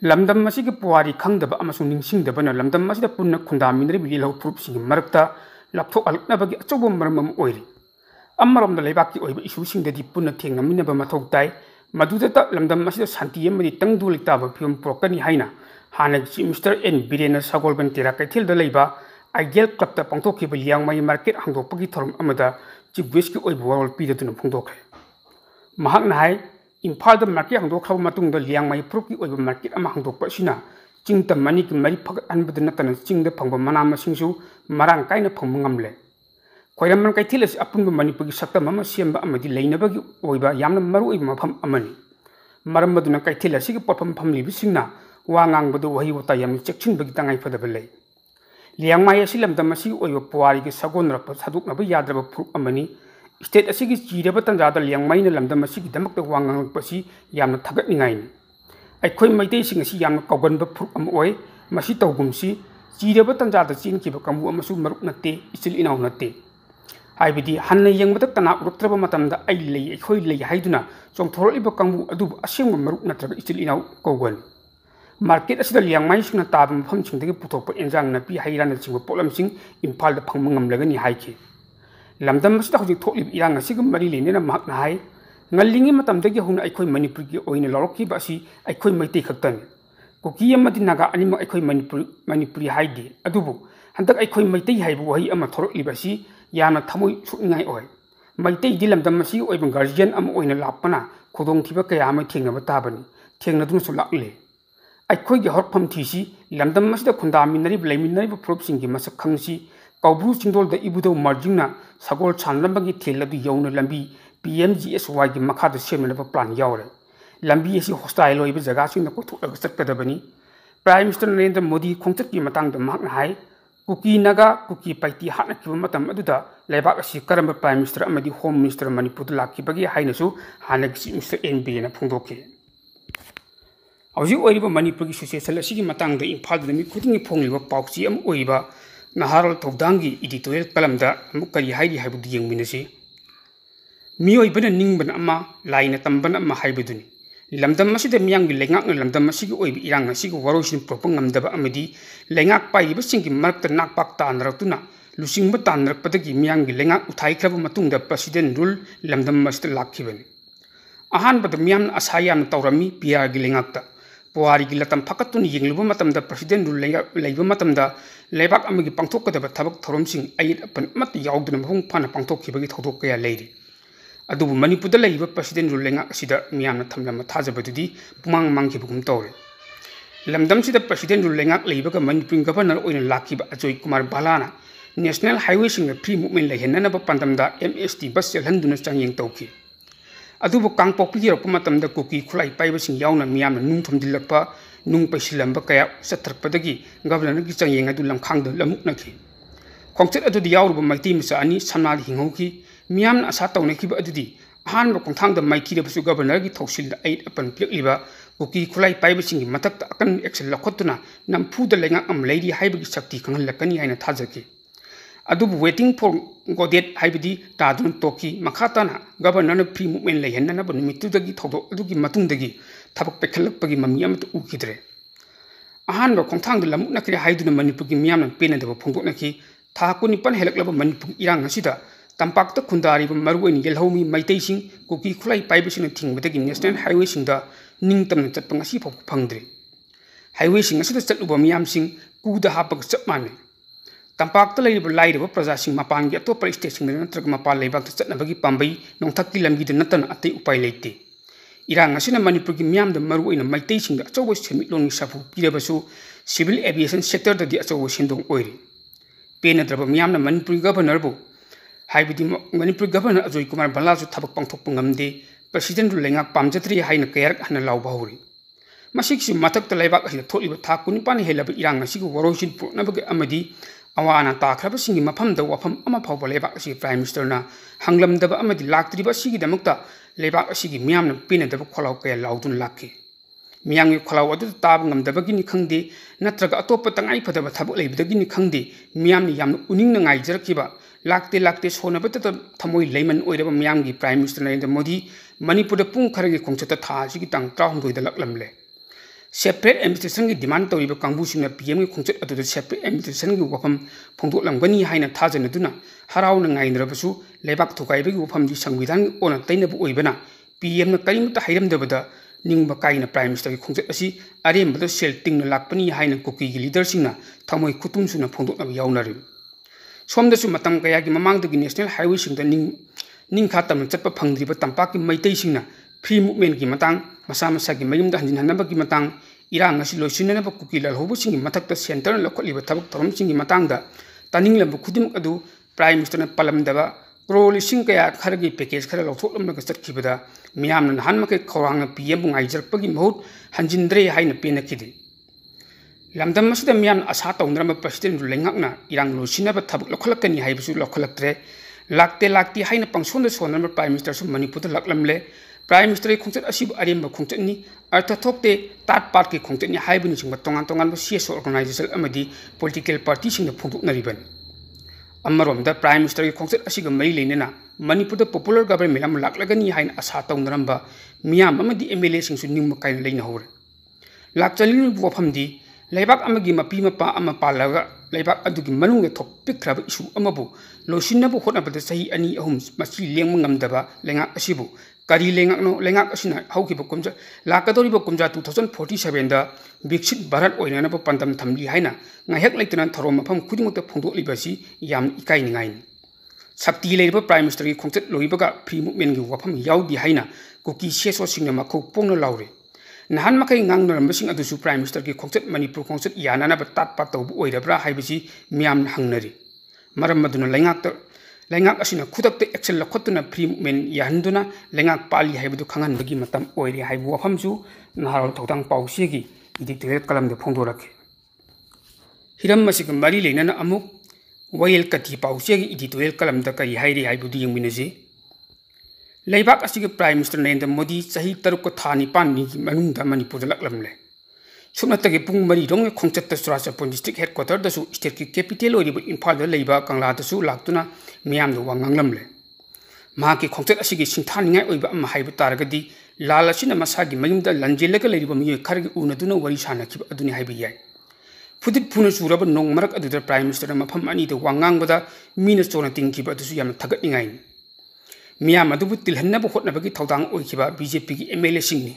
lamdam masigi puari khangdaba amasung ningsingdabana lamdam masida punna khundaminari lau purupsingi marakta lapthok aluknabagi achobo maramam oiri ammaromda leibaki oiba issue-singdadi punna thengnaminaba mathau tai madudata lamdam masida santi amadi tangdu litaba phim prokani haina hanagi Mr. N Birena Sagolban Tera Kaithilda leiba Ideal Club ta pangthokhiba liangmai market hangdokpagi thorum amada chief guest ki oiba warol pidaduna phongdokhe mahakna hai Imphal da market hangdokhraba matungda liangmai pruki oiba market ama hangdokpa sina chingta mani ki mari phagat anbada natana chingda phangba mana masingsu marang kaina phangba ngamle khoiraman kaithil asi apunba manipurgi sakta mama siamba amadi leinabagi oiba yamna maru oiba mafam amani maram maduna kaithil asi ki potpam phamli bisingna wangang badu wahi wata yam chekchin bagi tangai fadaba lei liangmai asi lamdam asi oiba puari ki sagon rap saduk naba yadraba phuk amani state asi ki chiraba tanjada liangmai na lamdam asi ki damak ta wangang pasi yamna thagat ningai ni ai khoi maitei sing asi yamna kaugan ba phuk am oi masi tawgumsi chiraba tanjada chin ki ba kamu amasu maruk natte isil inaw natte haibidi hanna yengbata tana uruktraba matamda ai lei khoi lei haiduna chongthoroliba kangbu adu asengba maruk natraga isil inaw kaugan market asida liangmai singna tab mafam singdagi puthokpa enjang napi hairana chingba polam sing Imphal da phangma ngamlagani haiki lamdam asida hojik thoklib irang asiga mari lenena mahakna hai ngallingi matamdagi huna aikhoi manipur gi oina lorokki basi aikhoi maitei khaktani kuki amadi naga anima aikhoi manipuri haidi adubu handak aikhoi maitei haibu wahi ama thoroklibasi yana thamoi suningai oi maitei di lamdam asi oiba guardian ama oina lapana khudong thiba kaya ama thengnaba tabani thengnaduna su lakle aikhoi gi horpham thisi lamdam asida khundaminari leiminari prop singi masak khangsi kaubru chingdol da ibudo marjingna sagol chanlambagi theladu yauna lambi PMGSY gi makhada semnaba plan yawre lambi asi hostile oiba jaga singna ko thuk sakadabani Prime Minister Narendra Modi khongchat ki matang da mahna hai kuki naga kuki paiti hatna ki matam aduda lebak asi karamba Prime Minister amadi Home Minister Manipur lakki bagi hainasu hanagi Mr. NB na phongdokhe Hauji oiriba Manipur gi situation asigi matang da Imphal da mi khudingi phongliba pauchi am oiba Naharol Tawdangi editorial kalamda amukari hairi haibudu yengminasi miyoibana ningbana ama laina tambana ama haibuduni lamdam asida miyanggi lengakna lamdam asigi oibi irang asigi warosin propang ngamdaba amadi lengak paiba singi marakta nakpak tanraktuna lusingba tanrakpadagi miyanggi lengak uthaikraba matungda president rule lamdam asida lakhibani ahanbada miyamna asayamna tawrami PR gi lengakta puari gi latam phakatun yengluba matamda president rule leiba matamda lebak amagi pangthokadaba thabak thoromsing ayit apan mat yawduna mahung phana pangthokhibagi thodok kaya leiri adubu Manipur da leiba president rule lengak asida miyamna thamlama thajabadudi pumang mangkhibugum tawre lamdam sida president rule lengak leiba ka Manipur governor oina lakhiba Ajoy Kumar Balana national highway sing free movement lehenna ba pandamda MST bus chelhanduna changyeng tawki adubu kangpokpi ro pamatamda kuki khulai paiba sing yauna miyamna nung thomdilakpa nung paisilamba kaya satharpadagi governor gi changyeng adu lamkhangda lamuknaki khongchet adu di yawruba maiti misa ani samnal hinghoki miyamna asa tawnakhiba adudi ahanba kongthangda maithirabasu governor gi thausilda 8 apan plekliba kuki khulai paiba sing matakta akan action lakhotuna namfuda lengak am leiri haibagi sakti khangalakani haina thajaki adubu waiting for godet haibidi tadun toki makhatana governor na free movement lehenna na numitudagi thodo adugi matungdagi thabak pekhalakpagi mami amatu ukidre ahanba kongthangda lamukna kri haiduna Manipurgi miyamna penadaba phongdoknaki tha kunipan helaklaba Manipur irang asida tampakta khundariba maruoini yelhomi maiteising kuki khulai paibasina thingbadagi national highway singda ningtamna chatpa ngasi phok phangdre highway sing asida chatluba miyamsing kuda hapag chapmane tampakta leiriba lairiba prajasing mapangi atopa state sing natraga mapal leibakta chatnabagi pambai nongthakki lamgida natana atei upai leite irang asina Manipurgi miyamda maruoina maiteisingda achobo semitloni sapu pirabasu civil aviation sector da di achobo sindong oiri penadraba miyamna Manipur governor bu haibidi Manipur governor Ajoy Kumar Balaju thabak pangthokpa ngamde president rule lengak pamjatri haina kayarak hana lawba hori masiksi mathakta leibak asida tholiba tha kunipani helaba irang asigu warosin purnabagi amadi awana takhraba singi mafamda wafam ama phawba leibak asi prime minister na hanglamdaba amadi laktriba sigi damakta leibak asigi miyamna pinadaba kholaw kaya lawdun lakki miyanggi kholaw adu tab ngamdabagi ni khangde natraga atopa tangai phadaba thabak leibdagi ni khangde miyamni yamna uningna ngaijarkiba lakte sonabata thamoi leiman oiraba miyamgi Prime Minister Narendra Modi Manipur da pung kharagi khongchata tha sigi tang 3 da laklamle separate administration की demand तौरीब कांगबुसिंग PM की खोंचत अदुदा separate administration की वफम फोंदोलंगबनी हाइना थाजनदुना हराउना ngaindrabasu लेबाक थुकाइबगी वफमदि संविधान ओना तैनबु ओइबना PM करीमता हाइरमदबदा निंगबा काइना prime minister की खोंचत असि अरेमबदा cell तिंगना लाकपनी हाइना cookie की लीडरसिंगना थमोइ खुतुमसुना फोंदोलनब याउनारि सोमदसु मतम कया की ममांगदगी नेशनल हाईवे सिंगदा निंखा तम चटपा फंगद्रिबा तंपाक की मैतैसिंगना फ्री मूवमेंट की मतंग मसा मसा की मयुमदा हंजिनहनबगी मतंग इरांग असि लोइसिननबा कुकी लालहोबसिंग की मथक्ता सेंटर लखोलिबा थबक थरमसिंग की मतंगदा तानिंगलब खुदिमक अदु प्राइम मिनिस्टर पलमदबा क्रोलिसिंग कया खरगी पैकेज खर लौथोलमगा चटखिबदा मियामना नहानमके खौरांग पीएम ngaijरपगी महूत हंजिनद्रे हाइना पेनखिदे लमदम मसिदा मियाम आशा तौनरम प्रेसिडेंट लेंगकना इरांग लोइसिनबा थबक लखलकनी हाइबसु लखलक्त्रे लाक्ते हाइना पंगसोन सोनरम प्राइम मिनिस्टर सु मणिपुर लकलमले प्राइम मिनिस्टर खोंचत असिब अरेम खोंचतनी अर्थ थोकते तात पार्ट की खोंचतनी हाइबनि सिंग तोंगान तोंगान सीएसओ ऑर्गेनाइजेशन अमदी पॉलिटिकल पार्टी सिंग फोंदोकनरिबन अमरोमदा प्राइम मिनिस्टर की खोंचत असिग मरी लेनेना मणिपुर पॉपुलर गवर्नमेंट अम लाक्लगनी हाइन आशा तौनरम मियाम अमदी एमएलए सिंग सु निंग काइन लेना होरे लाक्चलिन वफमदी लेबाक अमगी मपी मपा अम पालगा लेबाक अदुगी मनुंग थोपिख्रब इशू अमबु लोसिनबु होनबदा सही अनि अहुम मसी लेंग ngамदबा लेंगाक असिबु करी लेंगाकनो लेंगाक असिना हौकिबो कुमजा लाकदोरिबो कुमजा 2047 दा विकसित भारत ओइननबो पंदम थमली हाइना ngaihak leitana थरो मफम खुदिमत फोंदोलिबसि याम इकाइनिङाइन शक्ति लेरिबो प्राइम मिनिस्टर की खोंचत लोइबगा फ्री मूवमेंट की वफम याउदी हाइना कुकी सेसो सिंगना मखौ पोंगना लाउरे नहान मखै ngangnarambasing adusu प्राइम मिनिस्टर की खोंचत मणिपुर खोंचत यानानबा तातपा तौबु ओइरब्रा हाइबसि मियाम हंगनरि मरम मदुना लेंगाक असिना खुदक्ते एक्शन लखोतुना फ्री मूवमेंट याहंदुना लेंगाक पाली हाइबदु खंगनबगी मतम ओइरे हाइबु वफमसु नहारोल थौदांग पाउसिगी इडिटोरियल कलमदे फोंदोरखे हिरम मसिग मरी लेनना अमुक वयल कति पाउसिगी इडिटोरियल कलमदा करी हाइरे हाइबुदु यंगमिनसि लेबाक असिग प्राइम मिनिस्टर नरेंद्र मोदी चाही 3 था 9 नि मनुंगदा मणिपुर लकलमले सुनतगे पुंग मरी रोंग खोंचत चुराचरपुर डिस्ट्रिक्ट हेडक्वार्टर दसु स्टेट की कैपिटल ओरिब इम्फाल द लेबा कंगला दसु लाक्तुना मियाम दो वांगंगलमले माकी खोंचत असिगी सिंथानिंगाय ओइबा अम हाइबु तारगदी लाल असिना मसागी मयुमदा लंजेलगा लेरिबा मिय खरगी उनदुना वरी सानखिब अदुनि हाइबि याय फुदित फुना चुरब नोंग मरक अदुदा प्राइम मिनिस्टर मफम अनि द वांगांगबदा मीना चोना तिंगखिबा अदुसु याम थगतनिंगाय मियाम अदुबु तिलहन्नबु होटनबगी थौदांग ओइखिबा बीजेपी की एमएलए सिंगनि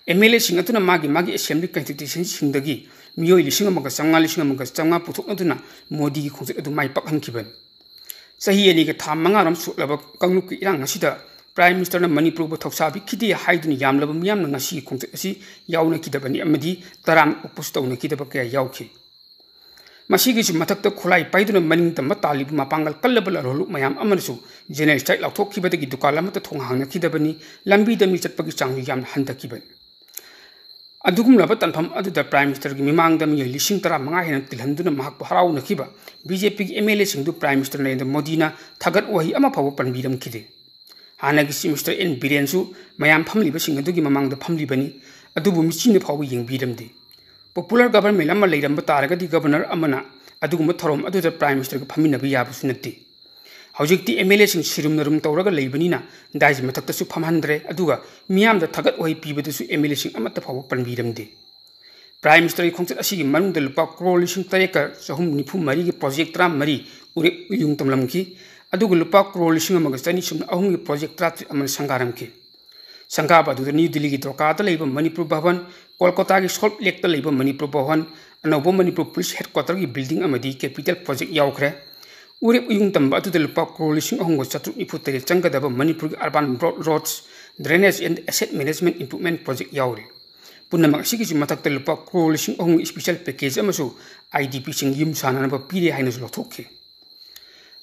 एमएलए सिंग अतुना मागी असेंबली कंस्टिट्यूशन सिंगदगी मियोय लिसिंग अमगा चंगा पुथोकनदुना मोदी की खोंचत अदु माइ पखनखिबन सही अनि के था मंगारम सुलब कंगलुक की इरांग असिदा प्राइम मिनिस्टर न मणिपुर बु थौसाबि खिदि हाइदुनि यामलब मियाम न ngasi खोंचत असि याउना खिदबनि अमदि तराम उपुस तौना खिदब कया याउखि मसीगिसु मथक्ता खुलाई पाइदुना मनिंग तम तालिब मपांगल कल्लबल रोलु मयाम अमनसु जेनरल स्ट्राइक लाउथोखिबदगी दुकान अमत थोंग हांगना खिदबनि लंबी दमी चटपगी चांग याम हंदखिबन अदुगुमलब तनफम अदुदा प्राइम मिनिस्टर की मिमांग दमी लिसिंग 15 हेन तिलहंदुना महक हराउनखिबा बीजेपी की एमएलए सिंगदु प्राइम मिनिस्टर नरेंद्र मोदीना थगत वही अमा फाव पनबीरम खिदे हानागी मिनिस्टर एन बिरेनसु मयाम फमलिबा सिंगदुगी ममांग द फमलिबनी अदुबु मिचिन फाव यंगबीरमदे पॉपुलर गवर्नमेंट अमा लेरम तारगदी गवर्नर अमना अदुगुम थरोम अदुदा प्राइम मिनिस्टर का फमिनबि याबसु नत्ते हौजिकती एमएलए सिंग सिरुमनरुम तौरगा लेबनिना दाइज मथक्तसु फमहंद्रे अदुगा मियाम द थगत वही पीबदसु एमएलए सिंग अमत फाव पनबीरमदे प्राइम मिनिस्टर की खोंचत असिगी मनुंग लुपा क्रोर लिसिंग 394 की प्रोजेक्ट 13 उरे युंग तमलमखी अदुगा लुपा क्रोर लिसिंग अमगा चनी सुम अहुम की प्रोजेक्ट 13 अमन संगारमखी संगाब अदुदा न्यू दिल्ली की द्रोकाता लेबा मणिपुर भवन कोलकाता की सॉल्ट लेक लेबा मणिपुर भवन अनौब मणिपुर पुलिस हेडक्वार्टर की बिल्डिंग अमदी कैपिटल प्रोजेक्ट याउखरे उरे उयुंग तंबा अदुदा लुपा क्रोर लिसिंग अहुम चतुर निफुतरे चंगदबा मणिपुर की urban roads drainage and asset management improvement project याउरे पुनमक असिगिसु मथक्ता लुपा क्रोर लिसिंग अहुम स्पेशल पैकेज अमसु आईडीपी सिंग युम साननबा पीरे हाइनसु लौथोखे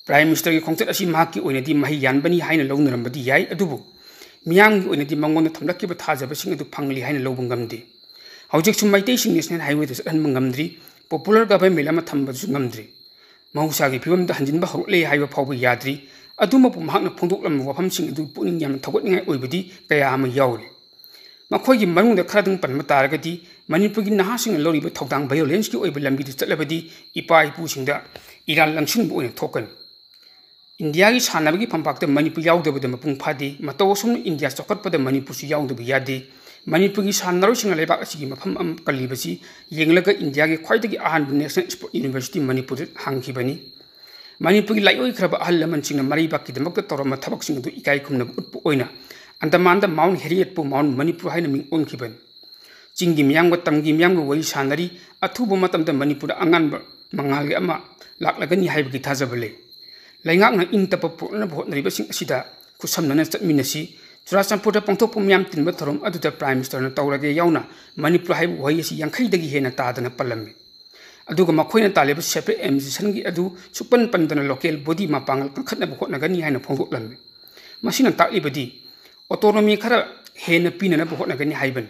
प्राइम मिनिस्टर की खोंचत असी महाकी ओइनदी मही यानबनी हाइना लौनरमबदी याय अदुबु मियांगी ओइनदी मंगोन थमलक्किबा थाजबसिंग अदु फंगली हाइना लौबं गमदे हौजिक सुम मैतेसिंग नेशनल हाईवे द चहन मंगमद्री पॉपुलर गवर्नमेंट अमा थंबसु गमद्री मौसागी फिवम द हंजिनबा हौले हाइबा फावबा याद्री अदुमपु महाकना फोंदोकलम वफमसिंग अदु पुनिंग याम थगोतनिंगाय ओइबदी कया अमा याउरे मखोइगी मनुंग द खरदंग पनमा तारगदी मणिपुर की नहासिंग लौरिबा थौदांग वायोलेंस की ओइबा लंबी द चलबदी इपा इपुसिंग द इरान लंसिंग ओइना थोकन इंडिया की सानबगी फंपाक मणिपुर याउदबद मपुंग फादे मतौ असम इंडिया चौखटपद मणिपुर याउदब यादे मणिपुर की सानरोसिंग लेबाक असिगी मफम अम कलिबसी येंगलगा इंडिया के ख्वाइदगी अहान नेशनल स्पोर्ट यूनिवर्सिटी मणिपुर हांगखिबनी मणिपुर की लाइओइ खरब अहल लमनसिंग मरीबाक की दमक तौरम थबकसिंग दु इकाई खुमनब उत्पु ओइना Andaman the mount Harriet Pu mount Manipur हाइना Ming ओनखिबन चिंगी मियांग तमगी मियांग वई सानरी अथुब मतम द मणिपुर अंगान मंगाल के अमा लाकलगनी हाइबगी थाजबले लैंगाकना इंग तप पुरन भोटनरिबसिंग असिदा खुसमनना चटमिनसी चुराचंपुर पंथोप म्याम तिनब थोरम अदुदा प्राइम मिनिस्टर तौरगे याउना मणिपुर हाइब वही असी यांखैदगी हेना तादना पल्लमे अदुगा मखोइना तालेब सेपरेट एडमिनिस्ट्रेशन की अदु सुपन पंदना लोकल बॉडी मापांगल कंखतनब होटनगनी हाइना फोंदोकलमे मसिना तालिबदी ऑटोनोमी खरा हेना पिनना होटनगनी हाइबन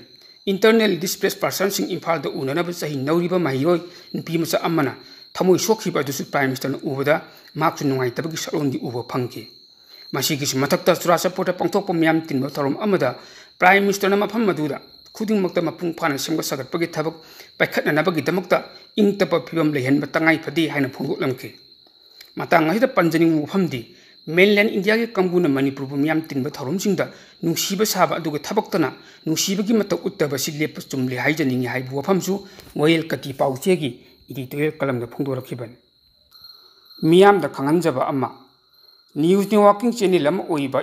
इंटरनल डिस्प्लेस पर्सन सिंग इम्फाल द उननब सही नौरिबा माहियोय नुपी मसा अमना थमोय सोखिबा अदुसु प्राइम मिनिस्टर उबदा माकसु नुंगाइतबगी सलोंदी उबा फंगे मसीगिस मथक्ता चुराचंपुर पंथोप म्याम तिनब थोरम अमदा प्राइम मिनिस्टर मफम मदुदा खुदिंगमक्ता मपुंग फाना सेमग सगतपगी थबक पाइखतनबगीदमक्ता इंगतप फिबम लेहनब तंगाई फदे हाइना फोंदोकलमखे मतंग अहिदा पंजनिंग मुफमदी मेनलैंड इंडिया के कंगुना मणिपुर म्याम तिनब थोरमसिंगदा नुसीब साबा अदुगा थबक्तना नुसीबगी मत उत्तबसि लेप चुमले हाइजनिंग हाइबु वफमसु वयल कति पाउचेगी इडिटोरियल कलमदा फोंदोरखिबन मियामदा खंगनजबा अमा news networking channel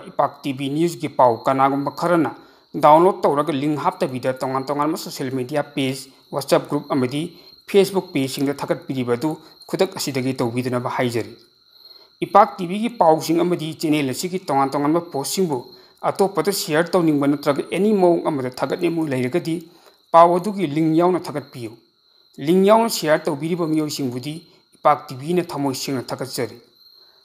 Ipak TV news की पाव कनागुम खरना डाउनलोड तौर लिंक हाप्तबीदा तोंगान तोंगान social media page WhatsApp group अमदी फेसबुक पेज सिंग थगतपीरिबदु खुदक असिदगी तौबीदनब हाइजरी इपाक टीवी की पाउसिंग अमदी चैनल असिगी तोंगान तोंगान पोस्टिंगबु अतोपद शेयर तौनिंग नत्रग एनी मौंग अमद थगतनेमु लैरगदी पाव अदुगी लिंक यावना थगतपियु लिंक यावना शेयर तौबीरिबा मियोसिंगबुदी इपाक टीवी ने थमोय सिंग थगतजरी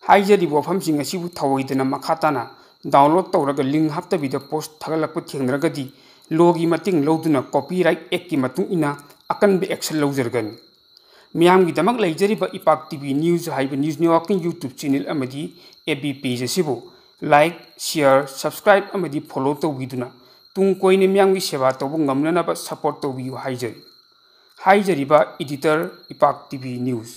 हाइजरी वफमसिंग असिबु थवोइदना मखाताना डाउनलोड तौरग लिंक हाप्तबीदा पोस्ट थगलक थेंगरगदी लोगी मतिंग लौदुना कॉपीराइट एक्ट की मतुंग इना अकनबे एक्शन लौजरगन मियामगी दमक लैजरिबा इपाक टीवी न्यूज़ हाइब न्यूज़ नेटवर्किंग यूट्यूब चैनल अमदी एबी पेज असिबु लाइक शेयर सब्सक्राइब अमदी फॉलो तौबीदुना तुंग कोइने मियामगी सेवा तौबु ngamnanaba सपोर्ट तौबियु हाइजरिबा एडिटर इपाक टीवी न्यूज़।